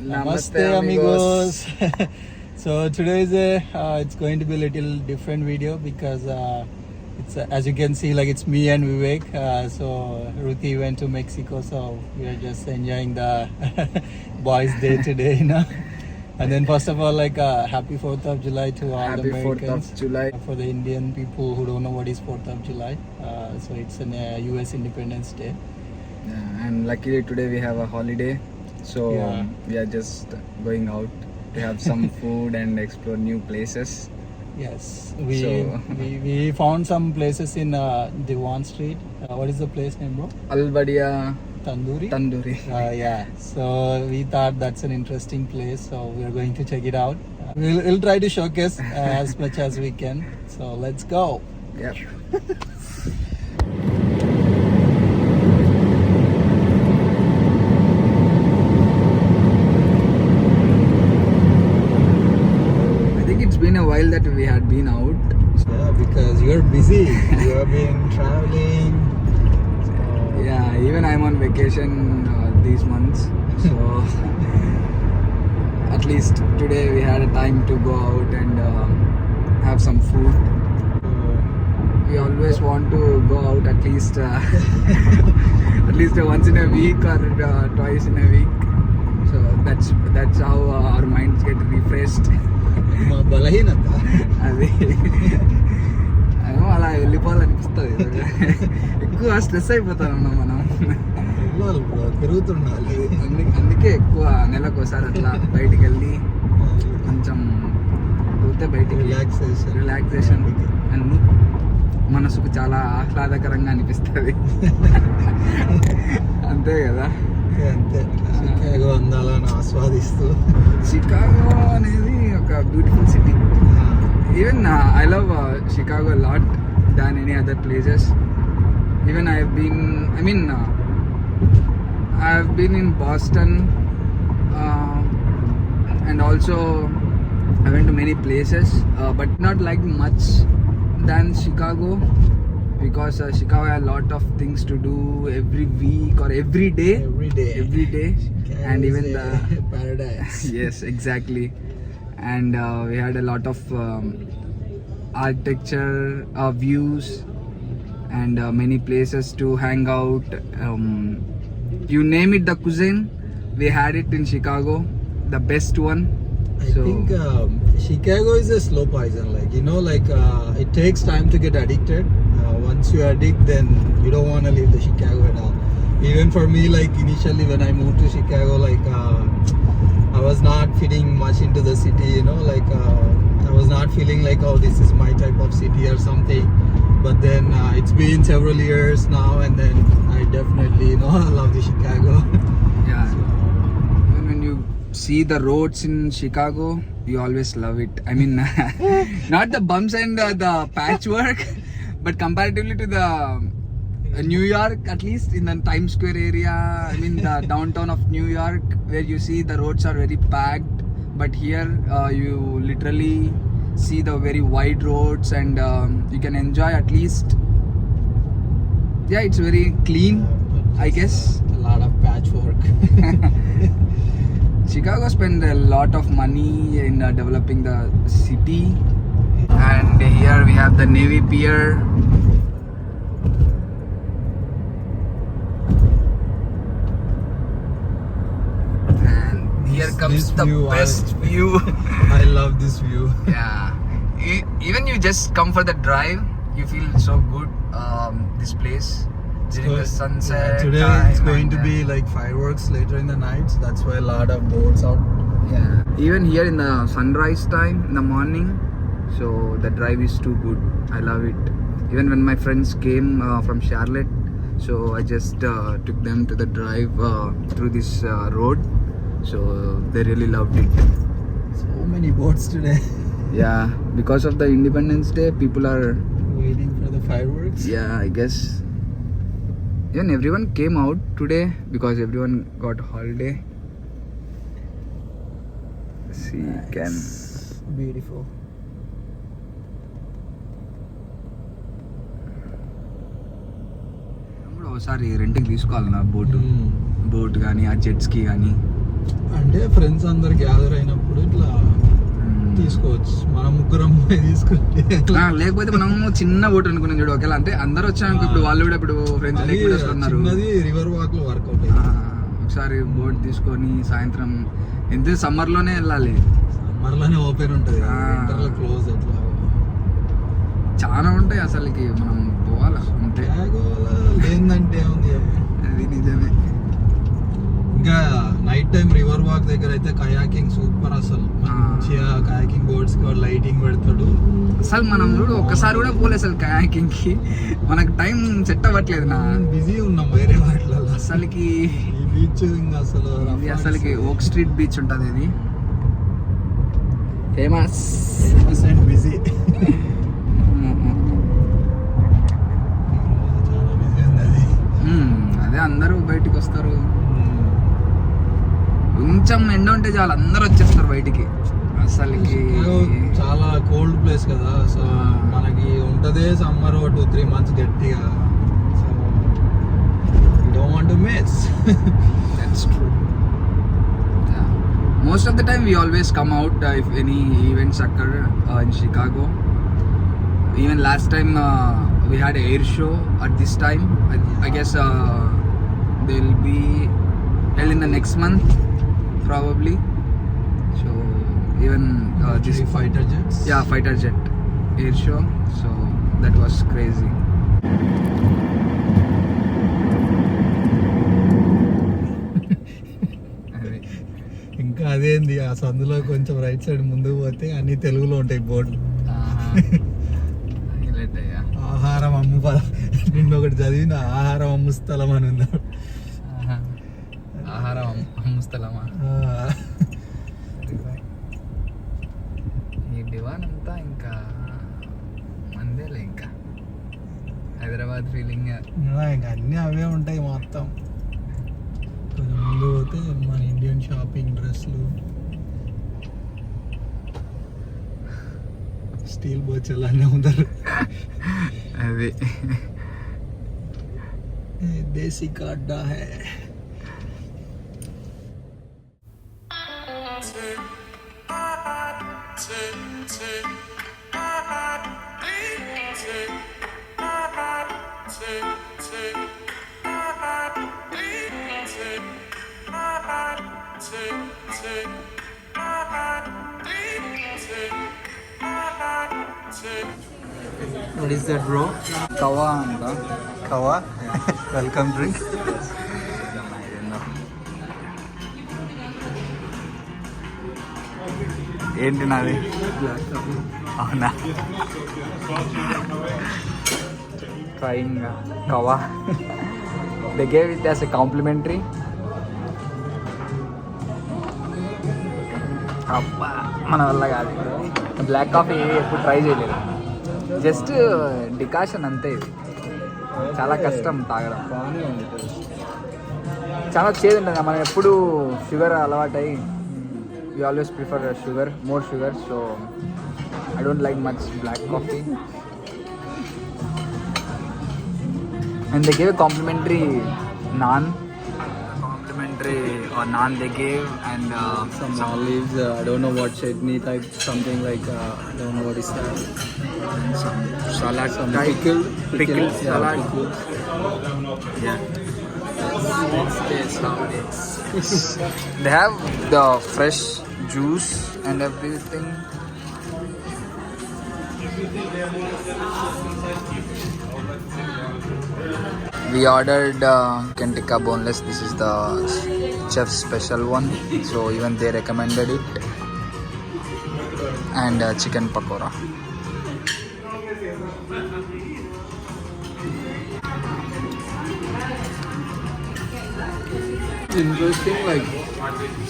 Namaste amigos. So today is it's going to be a little different video because it's as you can see, like it's me and Vivek. So Ruthie went to Mexico, so we are just enjoying the boys' day today, And then first of all, like happy 4th of July to all Happy the Americans. 4th of July. For the Indian people who don't know what is 4th of July, so it's an US Independence Day. Yeah, and luckily today we have a holiday, so Yeah. we are just going out to have some food and explore new places. Yes, So- we found some places in Dewan Street. What is the place name, bro? Albadia Tandoori. Tandoori. Yeah. So we thought that's an interesting place, so we are going to check it out. We'll try to showcase as much as we can. So let's go. Yeah. I think it's been a while that we had been out. Yeah, because you're busy. You have been traveling. So Yeah, even I'm on vacation these months, so at least today we had a time to go out and have some food. We always want to go out at least at least once in a week or twice in a week. So that's how our minds get refreshed. మా బలహీనత. అది ఏమో అలా వెళ్ళిపోవాలనిపిస్తుంది. ఎక్కువ stress అయిపోతామన్నా మనం. వెళ్ళాలి bro, తిరుగుతుండాలి. అందుకే ఎక్కువ నెలకు ఒకసారి అట్లా బయటికి వెళ్ళి కొంచెం పోతే బయటికి రిలాక్సేషన్ అన్ని మనసుకు చాలా ఆహ్లాదకరంగా అనిపిస్తుంది. అంతే కదా. అంతే షికాగో అందాలను ఆస్వాదిస్తూ. షికాగో అనేది ఒక beautiful city. Even I love Chicago lot than any other places. Even I have been in Boston and also I went to many places but not like much than Chicago because Chicago has a lot of things to do every week or every day and even the paradise. yes, exactly. And we had a lot of architecture views and many places to hang out. You name it, the cuisine we had it in Chicago, the best one. I think Chicago is a slow poison, like it takes time to get addicted. Once you addict, then you don't want to leave the Chicago at all. Even for me, like initially when I moved to Chicago, like I was not fitting much into the city, I was not feeling like, oh, this is my type of city or something. But then it's been several years now, and then I definitely love the Chicago. Yeah. When you see the roads in Chicago, you always love it. I mean, not the bumps and the patchwork, but comparatively to the New York, at least in the Times Square area, I mean the downtown of New York, where you see the roads are very packed, but here you literally see the very wide roads and you can enjoy at least. Yeah, it's very clean, I guess. A lot of patchwork. Chicago spent a lot of money in developing the city, and here we have the Navy Pier. And here comes This the view, best view. I love this view. Yeah, even you just come for the drive, you feel so good. This place during the sunset. Yeah, today time it's going and, to be like fireworks later in the night. So that's why a lot of boats out. Yeah, even here in the sunrise time in the morning, so the drive is too good. I love it. Even when my friends came from Charlotte, so I just took them to the drive through this road, so they really loved it. So many boats today. Yeah, because of the Independence Day, people are Waiting for the fireworks. yeah, I guess. Even everyone came out today because everyone got holiday. See, can Beautiful. ఒకసారి రెంట్కి తీసుకోవాలన్నా boat కానీ ఆ jet ski కానీ అంటే friends అందరు gather అయినప్పుడు ఇట్లా తీసుకోవచ్చు. మనం ముగ్గురం తీసుకుంటే లేకపోతే మనం చిన్న బోట్ అనుకున్నాం చూడు. ఒకవేళ అంటే అందరు వచ్చాను ఇప్పుడు వాళ్ళు కూడా ఇప్పుడు ఫ్రెండ్స్ ఉన్నారు. రివర్ వాక్ లో వర్కౌట్ ఒకసారి బోట్ తీసుకొని సాయంత్రం ఎంత సమ్మర్ లోనే వెళ్ళాలి. సమ్మర్ లోనే ఓపెన్ ఉంటుంది, వింటర్ లో క్లోజ్. అట్లా చాలా ఉంటాయి అసలుకి, మనం పోవాలా అంటే ఏందంటే ఉంది. అది నిజమే. ఇంకా నైట్ టైం రివర్ వాక్ దగ్గర అయితే కయాకింగ్ సూపర్. అసలు మంచిగా కయాకింగ్ బోర్డ్స్ కి లైటింగ్ పెడతాడు. అసలు మనం చూడు ఒక్కసారి కూడా పోలేదు అసలు కయాకింగ్ కి. మనకు టైం సెట్ అవ్వట్లేదు. నా బిజీ ఉన్నాం వేరే వాటిలో. అసలుకి ఈ బీచ్ ఇంకా అసలుకి ఓక్ స్ట్రీట్ బీచ్ ఉంటుంది. ఇది ఫేమస్ అండ్ బిజీ. అదే అందరూ బయటికి వస్తారు. కొంచెం ఎండ ఉంటే చాలు అందరు వచ్చేస్తారు బయటికి. అసలుకి చాలా కోల్డ్ ప్లేస్ కదా. సో మనకి ఉంటదే సమ్మర్ 2-3 months గట్టిగా. So you don't want to miss. That's true. Most of the time we always come out if any events occur in Chicago. Even last time we had an air show at this time. I guess they will be held in the next month probably. So even this fighter jets. Yeah, fighter jet air show. So that was crazy. ఇంకా అదేంది ఆ సందులో కొంచెం right side ముందుకు పోతే అన్ని తెలుగులో ఉంటాయి బోర్డు. ఆహారం అమ్ము నిన్న ఒకటి చదివిన ఆహారం అమ్ము స్థలం అని ఉన్నాడు. ఆహారం అమ్ము స్థలమా? ఈ డివాన్ అంతా ఇంకా మందేలే. ఇంకా హైదరాబాద్ ఫీలింగ్ ఇంకా అన్నీ అవే ఉంటాయి మొత్తం. కొంచెం ముందు పోతే మన ఇండియన్ షాపింగ్ డ్రెస్లు, స్టీల్ బోచలు అన్నీ ఉంటారు. అదే దేశీ అడ్డా హై. What is that, bro? Kahwa అంట. Kawa? Welcome drink. ఏంటి నాది? అవునా? Trying kahwa. They gave it as a complimentary. అబ్బా మన వల్ల కాదు. బ్లాక్ కాఫీ ఎప్పుడు ట్రై చేయలేదు. జస్ట్ డికాషన్ అంతే. ఇది చాలా కష్టం తాగడం. చాలా చేదు ఉంటుంది. మనం ఎప్పుడు షుగర్ అలవాటై we always prefer more sugar, so I don't like much black coffee. And they gave a complimentary naan they gave, and Some olives, I don't know what chutney type, something like, I don't know what is that. some salad, Some type. Pickled salad. pickles. Yeah. Let's taste how it is. They have the fresh juice and everything. We ordered chicken tikka boneless. This is the chef's special one, so even they recommended it. And chicken pakora. Interesting, like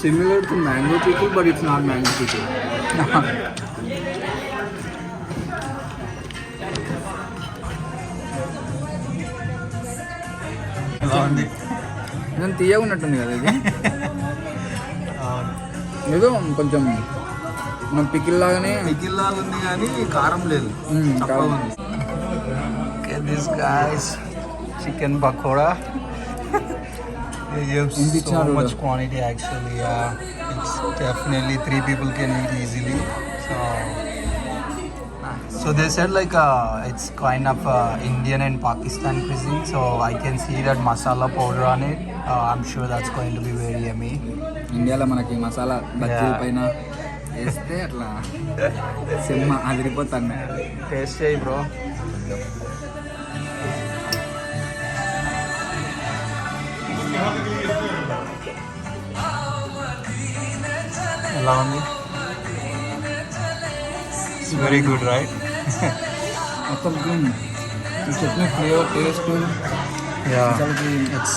similar to mango pickle, but it's not mango pickle. ఇదంతా తీయగా ఉన్నట్టుంది కదా ఇది. ఏదో కొంచెం మనం pickle లాగానే pickle లాగా ఉంది కానీ కారం లేదు. Look at this, guys. Chicken pakora. They give In so much quantity actually. Yeah, it's definitely 3 people can eat easily. So they said like it's kind of Indian and Pakistan cuisine. So I can see that masala powder on it. I'm sure that's going to be very yummy. ఇండియాలో మనకి మసాలా బజ్జీల Yeah. పైన వేస్తే అట్లా సినిమ అదిరిపోతాను. Taste cheyi bro. ఎలా ఉంది? It's very good, right? మొత్తం ఈ చట్నీ ఫ్లేవర్ టేస్ట్ Yeah, అసలుకి it's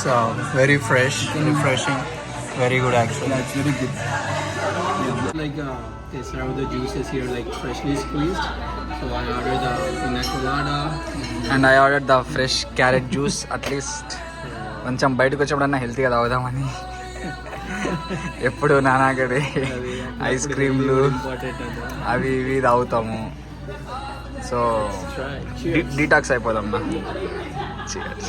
very fresh, refreshing, very good actually. It's very good. Like they serve the juices here like freshly squeezed. So I ordered the pina colada. And I order the fresh carrot juice. At least కొంచెం బయటకు వచ్చినప్పుడన్నా హెల్తీగా తాగుదామని. ఎప్పుడు నానాగడి ice క్రీమ్లు Important and అవి ఇవి తాగుతాము. So try. Cheers. Detox అయిపోదాం నా. Cheers.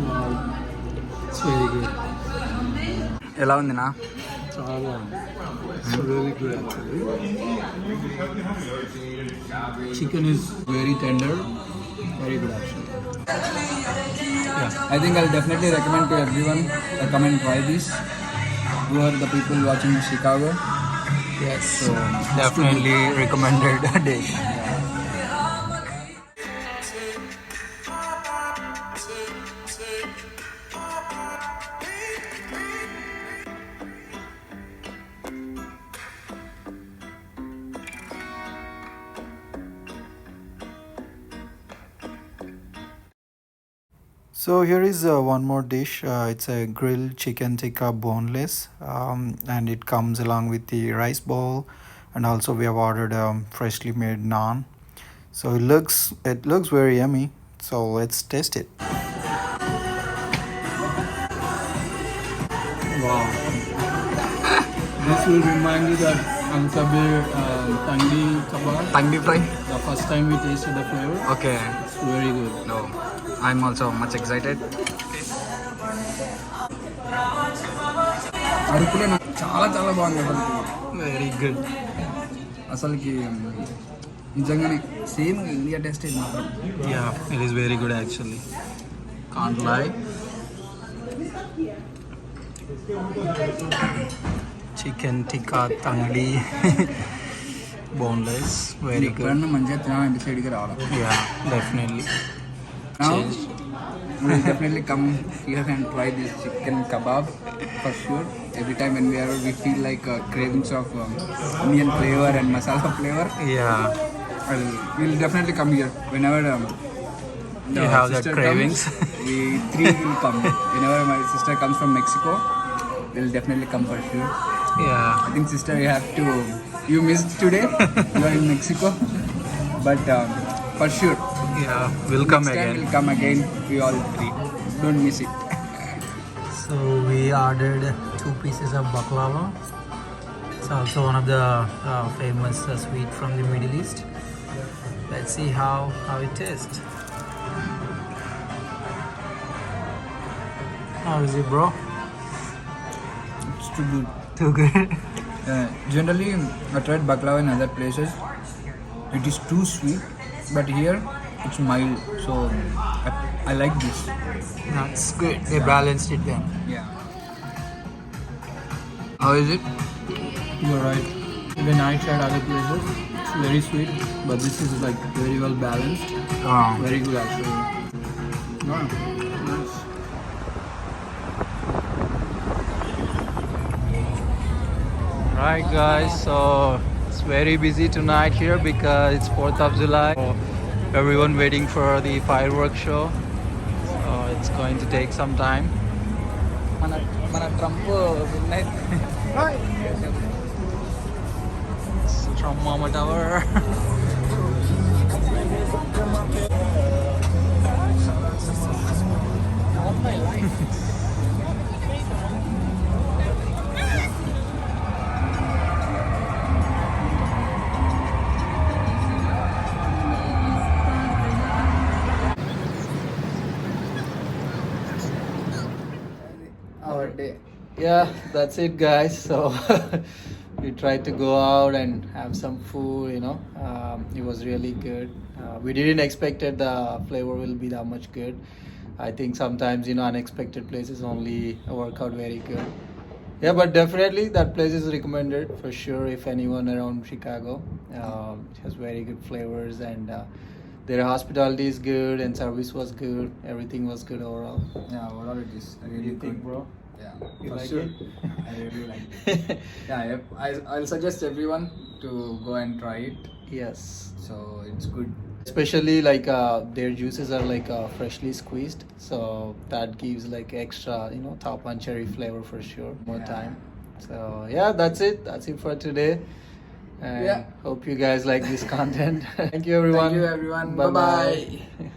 Wow. It's very good. ఎలా ఉంది నా? Chava. It's really good actually. Chicken is very tender. Very good actually. I think I'll definitely recommend to everyone to come and try this. Who are the people watching in Chicago? Yes, So definitely recommended dish. So here is one more dish. It's a grilled chicken tikka boneless, and it comes along with the rice bowl, and also we have ordered freshly made naan. So it looks very yummy. So let's taste it. Wow. This will remind you that Ankabir Tangi kebab. Tangi fry? The first time we tasted the flavor. Okay. It's very good. No, I'm also much excited. అరుపులే నాకు చాలా చాలా బాగుంది అసలుకి. Very good. అసలుకి నిజంగానే same India taste ఇది మాత్రం. Yeah, it is very good actually. Can't lie. Chicken tikka tangdi boneless, very good. ఎప్పుడన్నా మంచిగా తినాలంటే సైడ్కి రావాలి. Yeah, definitely. Now, Changed. we will definitely come here and try this chicken kebab for sure. Every time when we feel like cravings of Indian flavor and masala flavor, Yeah, we'll definitely come here. Whenever the You have that sister cravings. comes, we three will come. Whenever my sister comes from Mexico, we'll definitely come for sure. yeah. I think sister, you missed today. You are in Mexico, but for sure. Yeah, we'll come Next time again. we'll come again. We all three. Don't miss it. So we ordered 2 pieces of baklava. It's also one of the famous sweet from the Middle East. Let's see how it tastes. How is it, bro? It's too good. Too good. Generally, I tried baklava in other places. It is too sweet, but here it's mild. So I like this. That's good. They balanced it then. Yeah. How is it? You're right. When I tried other places, it's very sweet, but this is like very well balanced. Very good actually. Yeah. Nice. Right guys, so it's very busy tonight here because it's 4th of July. So everyone waiting for the fireworks show. So it's going to take some time. మన Trump It's Trump Mama Tower. Yeah, that's it, guys. So we tried to go out and have some food. It was really good. We didn't expected the flavor will be that much good. I think sometimes unexpected places only work out very good. Yeah, but definitely that place is recommended for sure if anyone around Chicago. It has very good flavors and their hospitality is good and service was good. Everything was good overall. Yeah, overall it is What do really you think, good. bro? Yeah, You for like sure. it? I really like it. Yeah, yep. I'll suggest everyone to go and try it. Yes. So it's good. Especially like their juices are like freshly squeezed, so that gives like extra top and cherry flavor for sure. More Yeah. time. So yeah, that's it for today. And Yeah. hope you guys like this content. Thank you everyone. Thank you everyone. Bye-bye. Bye bye.